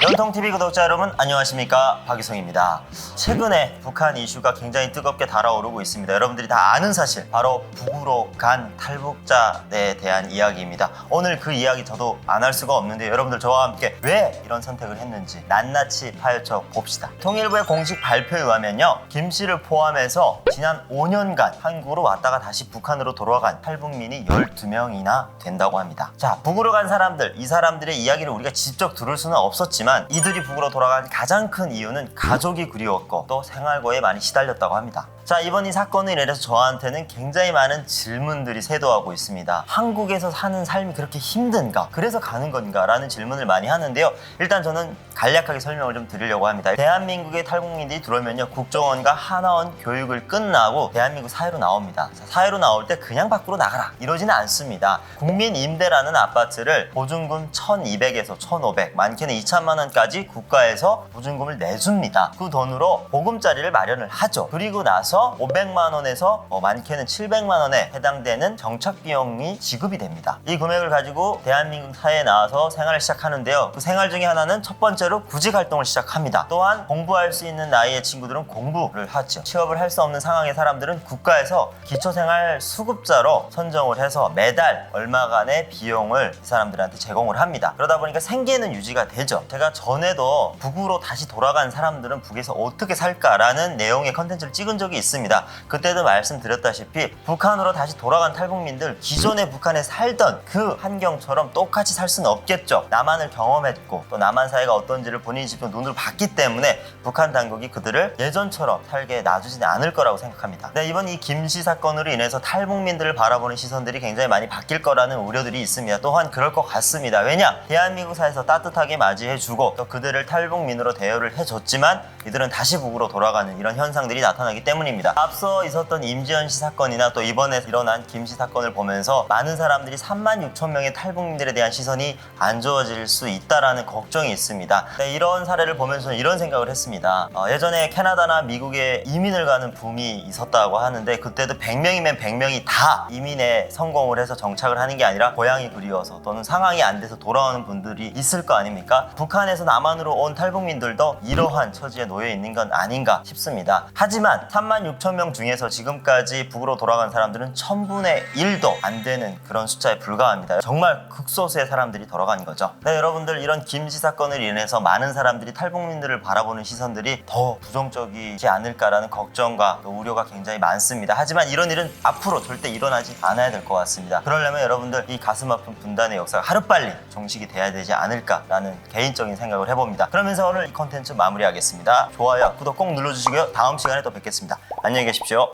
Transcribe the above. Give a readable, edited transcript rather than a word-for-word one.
연통TV 구독자 여러분 안녕하십니까, 박유성입니다. 최근에 북한 이슈가 굉장히 뜨겁게 달아오르고 있습니다. 여러분들이 다 아는 사실, 바로 북으로 간 탈북자에 대한 이야기입니다. 오늘 그 이야기 저도 안 할 수가 없는데 여러분들 저와 함께 왜 이런 선택을 했는지 낱낱이 파헤쳐 봅시다. 통일부의 공식 발표에 의하면요, 김 씨를 포함해서 지난 5년간 한국으로 왔다가 다시 북한으로 돌아간 탈북민이 12명이나 된다고 합니다. 자, 북으로 간 사람들, 이 사람들의 이야기를 우리가 직접 들을 수는 없었지만 이들이 북으로 돌아간 가장 큰 이유는 가족이 그리웠고 또 생활고에 많이 시달렸다고 합니다. 자, 이번 이 사건을 인해서 저한테는 굉장히 많은 질문들이 쇄도하고 있습니다. 한국에서 사는 삶이 그렇게 힘든가? 그래서 가는 건가? 라는 질문을 많이 하는데요. 일단 저는 간략하게 설명을 좀 드리려고 합니다. 대한민국의 탈북민들이 들어오면요, 국정원과 하나원 교육을 끝나고 대한민국 사회로 나옵니다. 자, 사회로 나올 때 그냥 밖으로 나가라 이러지는 않습니다. 국민임대라는 아파트를 보증금 1,200에서 1,500, 많게는 2천만 원까지 국가에서 보증금을 내줍니다. 그 돈으로 보금자리를 마련을 하죠. 그리고 나서 500만 원에서 많게는 700만 원에 해당되는 정착 비용이 지급이 됩니다. 이 금액을 가지고 대한민국 사회에 나와서 생활을 시작하는데요. 그 생활 중에 하나는 첫 번째로 구직 활동을 시작합니다. 또한 공부할 수 있는 나이의 친구들은 공부를 하죠. 취업을 할 수 없는 상황의 사람들은 국가에서 기초생활 수급자로 선정을 해서 매달 얼마간의 비용을 이 사람들한테 제공을 합니다. 그러다 보니까 생계는 유지가 되죠. 제가 전에도 북으로 다시 돌아간 사람들은 북에서 어떻게 살까라는 내용의 컨텐츠를 찍은 적이 있습니다. 그때도 말씀드렸다시피 북한으로 다시 돌아간 탈북민들, 기존에 북한에 살던 그 환경처럼 똑같이 살 수는 없겠죠. 남한을 경험했고 또 남한 사회가 어떤지를 본인이 직접 눈으로 봤기 때문에 북한 당국이 그들을 예전처럼 살게 놔주지는 않을 거라고 생각합니다. 네, 이번 이 김씨 사건으로 인해서 탈북민들을 바라보는 시선들이 굉장히 많이 바뀔 거라는 우려들이 있습니다. 또한 그럴 것 같습니다. 왜냐? 대한민국 사회에서 따뜻하게 맞이해주고 또 그들을 탈북민으로 대우를 해줬지만 이들은 다시 북으로 돌아가는 이런 현상들이 나타나기 때문입니다. 앞서 있었던 임지연 씨 사건이나 또 이번에 일어난 김 씨 사건을 보면서 많은 사람들이 36,000명의 탈북민들에 대한 시선이 안 좋아질 수 있다라는 걱정이 있습니다. 네, 이런 사례를 보면서 이런 생각을 했습니다. 예전에 캐나다나 미국에 이민을 가는 붐이 있었다고 하는데 그때도 100명이면 100명이 다 이민에 성공을 해서 정착을 하는 게 아니라 고향이 그리워서 또는 상황이 안 돼서 돌아오는 분들이 있을 거 아닙니까? 북한에서 남한으로 온 탈북민들도 이러한 처지에 놓여 있는 건 아닌가 싶습니다. 하지만 36,000명 중에서 지금까지 북으로 돌아간 사람들은 1000분의 1도 안 되는 그런 숫자에 불과합니다. 정말 극소수의 사람들이 돌아간 거죠. 네, 여러분들, 이런 김씨 사건을 인해서 많은 사람들이 탈북민들을 바라보는 시선들이 더 부정적이지 않을까라는 걱정과 또 우려가 굉장히 많습니다. 하지만 이런 일은 앞으로 절대 일어나지 않아야 될 것 같습니다. 그러려면 여러분들, 이 가슴 아픈 분단의 역사가 하루빨리 종식이 돼야 되지 않을까라는 개인적인 생각을 해봅니다. 그러면서 오늘 이 컨텐츠 마무리하겠습니다. 좋아요, 구독 꼭 눌러주시고요. 다음 시간에 또 뵙겠습니다. 안녕히 계십시오.